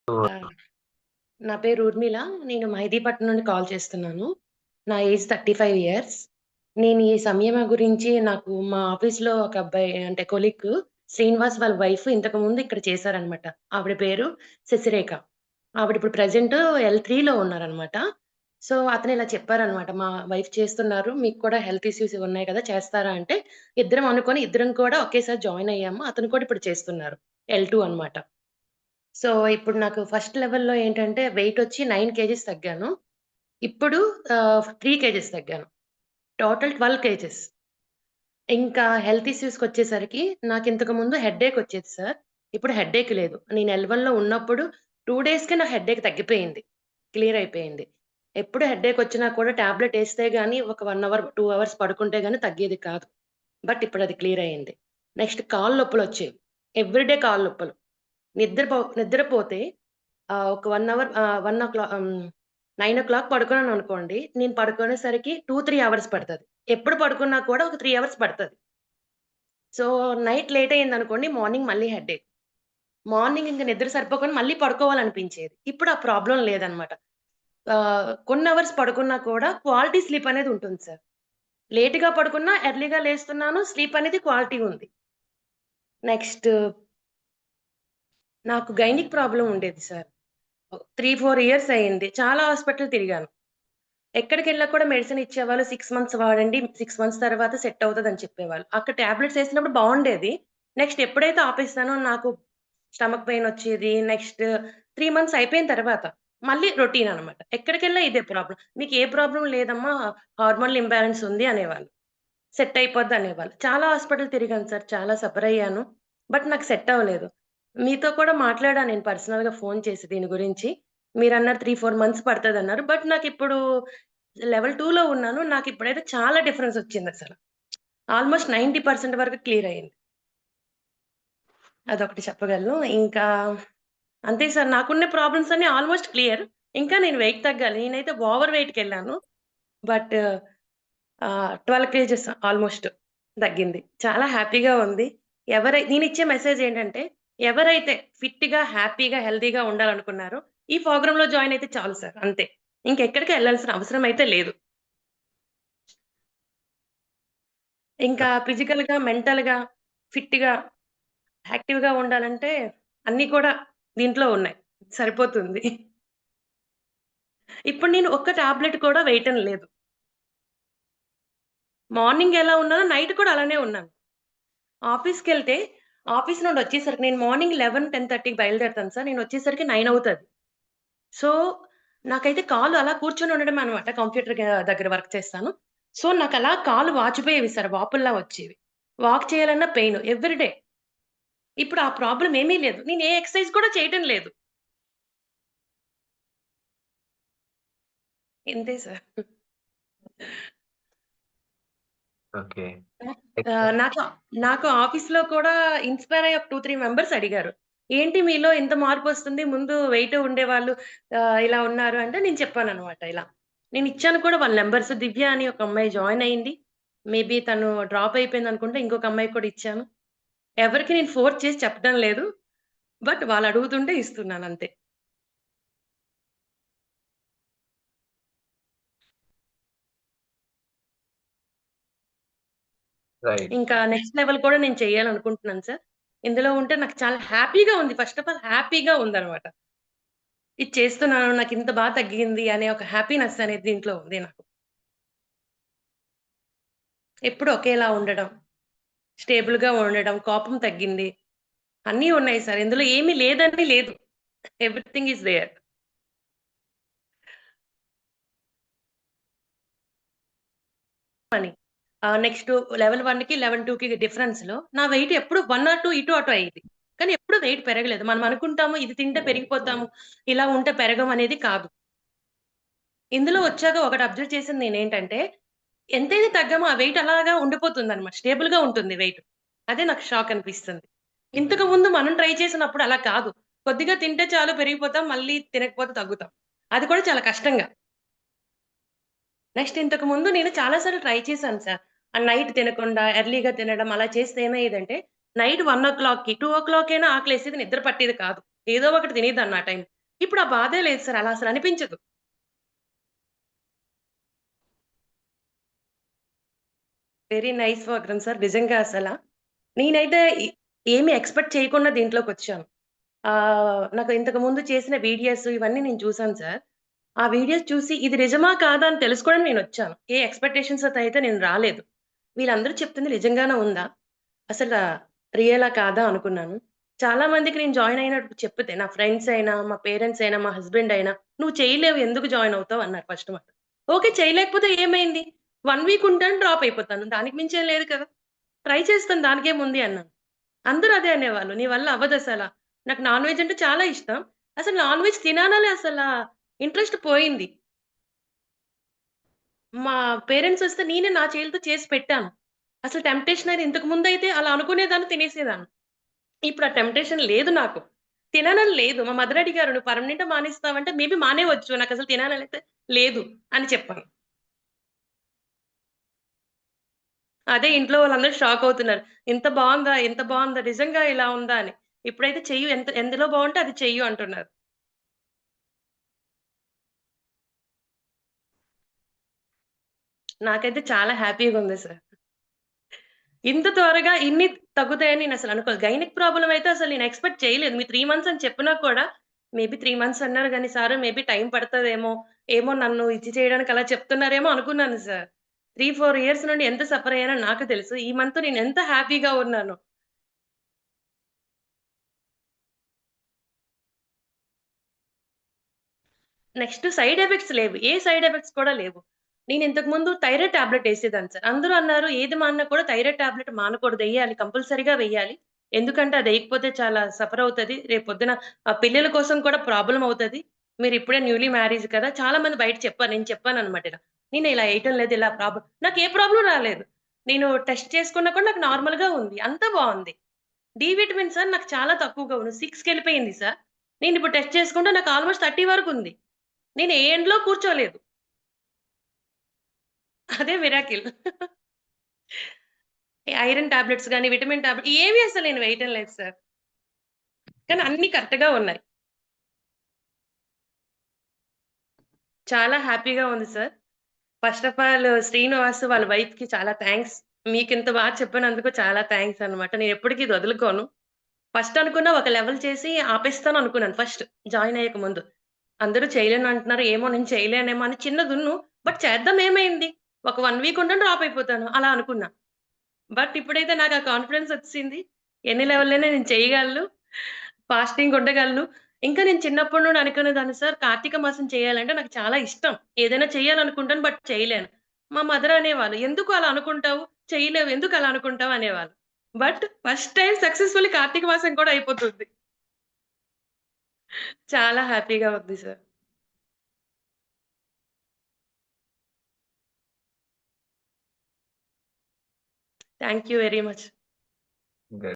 ఆ! నా పేరు ఊర్మిళ. నేను మెహదీపట్నం నుండి కాల్ చేస్తున్నాను. నా ఏజ్ 35 ఇయర్స్. నేను ఈ సంయమ గురించి నాకు మా ఆఫీస్‌లో ఒక అబ్బాయి అంటే కొలీగ్ శ్రీనివాస్ వాళ్ళ వైఫ్ ఇంతకుముందు ఇక్కడ చేశారనమాట. ఆవిడ పేరు శశిరేఖ. ఆవిడ ఇప్పుడు ప్రెజెంట్ L3లో ఉన్నారనమాట. సో, అతను ఇలా చెప్పారనమాట. మా వైఫ్ చేస్తున్నారు. మీకు కూడా హెల్త్ ఇష్యూస్ ఉన్నాయి కదా! చేస్తారా అంటే, ఇద్దరం అనుకోని ఇద్దరం కూడా ఒకేసారి జాయిన్ అయ్యాము. అతను కూడా ఇప్పుడు చేస్తున్నారు. L2 అనమాట. సో, ఇప్పుడు నాకు ఫస్ట్ లెవెల్‌లో ఏంటంటే వెయిటొచ్చి 9 కేజీస్ తగ్గాను. ఇప్పుడు 3 కేజీస్ తగ్గాను. Total 12 KGs. ఇంకా హెల్త్ ఇష్యూస్‌కొచ్చేసరికి నాకింతకు ముందు హెడ్‌ఏకొచ్చేది సార్. ఇప్పుడు హెడ్‌ఏక్ లేదు. నేను L1లో ఉన్నప్పుడు 2 డేస్‌కే నా హెడ్‌ఏక్ తగ్గిపోయింది. క్లియర్ అయిపోయింది. ఎప్పుడు హెడ్‌ఏకొచ్చినా కూడా టాబ్లెట్ ఏస్తే గాని ఒక 1 అవర్, 2 అవర్స్ పడుకుంటే గాని తగ్గేది కాదు. బట్ ఇప్పుడది క్లియర్ అయింది. నెక్స్ట్ కాళ్ళు నొప్పులొచ్చేవి. ఎవ్రీడే కాళ్ళు నొప్పులు. నిద్రపోతే ఒక 1 అవర్ 9:00 పడుకున్నాననుకోండి. నేను పడుకునేసరికి 2, 3 అవర్స్ పడతది. ఎప్పుడు పడుకున్నా కూడా ఒక 3 అవర్స్ పడతది. సో, నైట్ లేట్ అయిందనుకోండి మార్నింగ్ మళ్ళీ హెడ్‌ఏక్. మార్నింగ్ ఇంక నిద్ర సరిపోకుండా మళ్ళీ పడుకోవాలనిపించేది. ఇప్పుడు ఆ ప్రాబ్లమ్ లేదనమాట. కొన్ని అవర్స్ పడుకున్నా కూడా క్వాలిటీ స్లీప్ అనేది ఉంటుంది సార్. లేట్‌గా పడుకున్నా ఎర్లీగా లేస్తున్నాను. స్లీప్ అనేది క్వాలిటీ ఉంది. నెక్స్ట్ నాకు గైనిక్ ప్రాబ్లమ్ ఉండేది సార్. 3, 4 ఇయర్స్ అయింది. చాలా హాస్పిటల్ తిరిగాను. ఎక్కడికెళ్ళినా కూడా మెడిసిన్ ఇచ్చేవాళ్ళు. 6 మంత్స్ వాడండి. 6 మంత్స్ తర్వాత సెట్ అవుతదని చెప్పేవాళ్ళు. అక్కడ టాబ్లెట్స్ ఏసినప్పుడు బావుండేది. నెక్స్ట్ ఎప్పుడైతే ఆపేసానో నాకు స్టమక్ పెయిన్ వచ్చేది. నెక్స్ట్ 3 మంత్స్ అయిపోయిన తర్వాత మళ్ళీ రొటీన్ అనమాట. ఎక్కడికెళ్ళినా ఇదే ప్రాబ్లమ్. "మీకు ఏ ప్రాబ్లమ్ లేదమ్మా హార్మోనల్ ఇంబాలెన్స్ ఉంది" అనేవాళ్ళు. సెట్ అయిపోద్ది అనేవాళ్ళు. చాలా హాస్పిటల్ తిరిగాను సార్. చాలా సఫర్ అయ్యాను. బట్ నాకు సెట్ అవ్వలేదు. మీతో కూడా మాట్లాడా నేను పర్సనల్‌గా ఫోను చేసి దీని గురించి. మీరన్నారు 3, 4 మంత్స్ పడతదన్నారు. బట్ నాకిప్పుడు లెవెల్ 2లో ఉన్నాను. నాకిప్పుడైతే చాలా డిఫరెన్స్ వచ్చిందసల. ఆల్‌మోస్ట్ 90% వరకు క్లియర్ అయింది. అదొకటి చెప్పగలను. ఇంకా అంతే సార్. నాకున్న ప్రాబ్లమ్స్ అన్నీ ఆల్‌మోస్ట్ క్లియర్. ఇంకా నేను వెయిట్ తగ్గాలి. నేనైతే ఓవర్ వెయిట్‌కెళ్ళాను. బట్ 12 కేజెస్ ఆల్‌మోస్ట్ తగ్గింది. చాలా హ్యాపీగా ఉంది. నేనిచ్చే మెసేజ్ ఏంటంటే, ఎవరైతే ఫిట్‌గా, హ్యాపీగా, హెల్తీగా ఉండాలనుకున్నారో, ఈ ప్రోగ్రామ్‌లో జాయిన్ అయితే చాలు సార్ అంతే. ఇంకెక్కడికి ఎళ్ళాల్సిన అవసరం అయితే లేదు. ఇంకా ఫిజికల్‌గా, మెంటల్‌గా, ఫిట్‌గా, యాక్టివ్‌గా ఉండాలంటే అన్నీ కూడా దీంట్లో ఉన్నాయి. సరిపోతుంది. ఇప్పుడు నేను ఒక్క టాబ్లెట్ కూడా వేయటం లేదు. మార్నింగ్ ఎలా ఉన్నానో నైట్ కూడా అలానే ఉన్నాను. ఆఫీస్‌కెళ్తే ఆఫీస్ నుండి వచ్చేసరికి నేను మార్నింగ్ 11, 10:30కి బయలుదేరుతాను సార్. నేనొచ్చేసరికి 9 అవుతది. సో, నాకైతే కాళ్ళు అలా కూర్చొని ఉండడమే అనమాట. కంప్యూటర్ దగ్గర వర్క్ చేస్తాను. సో, నాకలా కాళ్ళు వాచిపోయేవి సార్. వాపుల్లా వచ్చేవి. వాక్ చేయాలన్నా పెయిన్ ఎవ్రీ డే. ఇప్పుడు ఆ ప్రాబ్లమ్ ఏమీ లేదు. నేను ఏ ఎక్సర్‌సైజ్ కూడా చేయటం లేదు. ఇంతే సార్. ఓకే. నాకు నాకు ఆఫీస్‌లో కూడా ఇన్‌స్పైర్ అయ్యి ఒక 2, 3 మెంబర్స్ అడిగారు. "ఏంటి మీలో ఇంత మార్పొస్తుంది? ముందు వెయిట్ ఉండేవాళ్ళు ఇలా ఉన్నారు" అంటే నేను చెప్పాననమాట ఇలా. నేనిచ్చాను కూడా వాళ్ళ నంబర్స్. దివ్య అని ఒక అమ్మాయి జాయిన్ అయింది. మేబీ తను డ్రాప్ అయిపోయిందనుకుంటా. ఇంకొక అమ్మాయికి కూడా ఇచ్చాను. ఎవరికీ నేను ఫోర్స్ చేసి చెప్పడం లేదు. బట్ వాళ్ళు అడుగుతుంటే ఇస్తున్నానంతే. రైట్. ఇంకా నెక్స్ట్ లెవెల్ కూడా నేను చేయాలనుకుంటున్నాను సార్. ఇందులో ఉంటే నాకు చాలా హ్యాపీగా ఉంది. ఫస్ట్ ఆఫ్ ఆల్ హ్యాపీగా ఉందనమాట. ఇది చేస్తున్నాను. నాకింత తగ్గింది అనే ఒక హ్యాపీనెస్ అనేది దీంట్లో ఉంది నాకు. ఎప్పుడు ఒకేలా ఉండడం, స్టేబుల్‌గా ఉండడం, కోపం తగ్గింది. అన్నీ ఉన్నాయి సార్. ఇందులో ఏమి లేదని లేదు. Everything is there. అని. నెక్స్ట్ లెవెల్ 1కి, లెవెల్ 2కి డిఫరెన్స్‌లో నా వెయిట్ ఎప్పుడు 1 ఆర్ 2 ఇటు అటు అయ్యేది. కానీ ఎప్పుడు వెయిట్ పెరగలేదు. మనం అనుకుంటాము ఇది తింటే పెరిగిపోతాము. ఇలా ఉంటే పెరగమనేది కాదు. ఇందులో వచ్చాక ఒకటి అబ్జర్వ్ చేసింది నేనేంటంటే, ఎంతైతే తగ్గామో ఆ వెయిట్ అలాగా ఉండిపోతుందన్నమాట. స్టేబుల్‌గా ఉంటుంది వెయిట్. అదే నాకు షాక్ అనిపిస్తుంది. ఇంతకు ముందు మనం ట్రై చేసినప్పుడు అలా కాదు. కొద్దిగా తింటే చాలు పెరిగిపోతాం. మళ్ళీ తినకపోతే తగ్గుతాం. అది కూడా చాలా కష్టంగా. నెక్స్ట్ ఇంతకు ముందు నేను చాలా సార్లు ట్రై చేశాను సార్. నైట్ తినకుండా ఎర్లీగా తినడం అలా చేస్తే ఏమయ్యేదంటే, నైట్ 1:00కి, 2:00 అయినా ఆకలేసేది నిద్ర పట్టేది కాదు. ఏదో ఒకటి తినేదాన్ని ఆ టైం. ఇప్పుడు ఆ బాధే లేదు సార్. అలా అసలు అనిపించదు. Very nice program sir. నిజంగా అసల. నేనైతే ఏమి ఎక్స్‌పెక్ట్ చేయకుండా దీంట్లోకొచ్చాను. నాకు ఇంతకు ముందు చేసిన వీడియోస్ ఇవన్నీ నేను చూసాను సార్. ఆ వీడియోస్ చూసి ఇది నిజమా? కాదా? అని తెలుసుకోవడానికి నేనొచ్చాను. ఏ ఎక్స్‌పెక్టేషన్స్‌తో అయితే నేను రాలేదు. వీళ్ళందరూ చెప్తుంది నిజంగానే ఉందా? అసలా రియలా? కాదా? అనుకున్నాను. చాలా మందికి నేను జాయిన్ అయినట్టు చెప్తే నా ఫ్రెండ్స్ అయినా, మా పేరెంట్స్ అయినా, మా హస్బెండ్ అయినా, "నువ్వు చేయలేవు ఎందుకు జాయిన్ అవుతావు?" అన్నారు ఫస్ట్ మాట. ఓకే. చేయలేకపోతే ఏమైంది? 1 వీక్ ఉంటాను, డ్రాప్ అయిపోతాను. దానికి మించేం లేదు కదా! ట్రై చేస్తాను దానికేముంది అన్నాను. అందరూ అదే అనేవాళ్ళు. "నీ వల్ల అవ్వదసల." నాకు నాన్ వెజ్ అంటే చాలా ఇష్టం. అసలు నాన్ వెజ్ తినాలనే ఇంట్రెస్ట్ పోయింది. మా పేరెంట్స్ వస్తే నేనే నా చేతులతో చేసి పెట్టాను. అసలు టెంప్టేషన్ అనేది ఇంతకు ముందయితే అలా అనుకునేదాన్ని, తినేసేదాన్ని. ఇప్పుడు ఆ టెంప్టేషన్ లేదు నాకు. తినాలని లేదు. మా మదర్ అడిగారు, "నువ్వు పర్మనెంట్‌గా మానేస్తావంటే" మేబీ మానేయవచ్చు. నాకసలు తినాలనైతే లేదు అని చెప్పాను. అదే ఇంట్లో వాళ్ళందరూ షాక్ అవుతున్నారు. "ఇంత బావుందా? ఇంత బావుందా? నిజంగా ఇలా ఉందా?" అని. ఇప్పుడైతే చెయ్యి ఎందులో బావుంటే అది చెయ్యు అంటున్నారు. నాకైతే చాలా హ్యాపీగుంది సార్. ఇంత త్వరగా ఇన్ని తగ్గుతాయని నేనసలు అనుకోలేదు. గైనిక్ ప్రాబ్లమ్ అయితే అసలు నేను ఎక్స్‌పెక్ట్ చేయలేదు. మీరు 3 మంత్స్ అని చెప్పినా కూడా, మేబీ 3 మంత్స్ అన్నారు గానీ సారు మేబీ టైం పడతదేమో, ఏమో నన్ను ఇది చేయడానికి అలా చెప్తున్నారేమో అనుకున్నాను సార్. 3, 4 ఇయర్స్ నుండి ఎంత సఫర్ అయ్యానో నాకు తెలుసు. ఈ మంత్ నేనెంత హ్యాపీగా ఉన్నానో. నెక్స్ట్ సైడ్ ఎఫెక్ట్స్ లేవు. ఏ సైడ్ ఎఫెక్ట్స్ కూడా లేవు. నేను ఇంతకు ముందు థైరాయిడ్ టాబ్లెట్ ఎసేదాన్ని సార్. అందరూ అన్నారు ఏది మానినా కూడా థైరాయిడ్ టాబ్లెట్ మానకూడదు. ఎయ్యాలి. కంపల్సరీగా వెయ్యాలి. ఎందుకంటే అది ఎయకపోతే చాలా సఫర్ అవుతది. రేపొద్దున పిల్లల కోసం కూడా ప్రాబ్లమ్ అవుతది. మీరిప్పుడే న్యూలీ మ్యారేజ్ కదా! చాలా మంది బయట చెప్పారు. నేను చెప్పానన్నమాట ఇలా. నేను ఇలా ఎయటం లేదు. ఇలా నాకు ఏ ప్రాబ్లమ్ రాలేదు. నేను టెస్ట్ చేసుకున్నా కూడా నాకు నార్మల్‌గా ఉంది. అంతా బావుంది. డి విటమిన్ సార్ నాకు చాలా తక్కువగా ఉంది. 6కెళ్ళిపోయింది సార్. నేనిప్పుడు టెస్ట్ చేసుకుంటే నాకు ఆల్‌మోస్ట్ 30 వరకుంది. నేను ఏ ఎండ్‌లో కూర్చోలేదు. అదే మిరాకిల్. ఐరన్ టాబ్లెట్స్ గాని, విటమిన్ ఏవి అసలు నేను వేయటం లేదు సార్. కానీ అన్నీ కరెక్ట్‌గా ఉన్నాయి. చాలా హ్యాపీగా ఉంది sir. First of all Srinivas వాళ్ళ వైఫ్‌కి చాలా థాంక్స్. మీకింత చెప్పినందుకు చాలా థాంక్స్ అన్నమాట. నేనెప్పటికి ఇది వదులుకోను. ఫస్ట్ అనుకున్న ఒక లెవెల్ చేసి ఆపేస్తాను అనుకున్నాను ఫస్ట్ జాయిన్ అయ్యక ముందు. అందరూ చేయలేనంటున్నారు. ఏమో నేను చేయలేనేమో అని చిన్నదున్ను. బట్ చేద్దాం ఏమైంది? ఒక 1 వీక్ ఉంటాను డ్రాప్ అయిపోతాను అలా అనుకున్నా. బట్ ఇప్పుడైతే నాకు ఆ కాన్ఫిడెన్స్ ఒచ్చేసింది. ఎన్ని లెవెల్‌లైనా నేను చేయగలను. ఫాస్టింగ్ ఉండగలను. ఇంకా నేను చిన్నప్పటి నుండి అనుకునేదాన్ని సార్ కార్తీక మాసం చేయాలంటే నాకు చాలా ఇష్టం. ఏదైనా చేయాలనుకుంటాను బట్ చేయలేను. మా మదర్ అనేవాళ్ళు, "ఎందుకు అలా అనుకుంటావు? చేయలేవు. ఎందుకు అలా అనుకుంటావు?" అనేవాళ్ళు. But first time successfully Karthika మాసం కూడా అయిపోతుంది. చాలా హ్యాపీగా ఉంది sir. Thank you very much. Okay.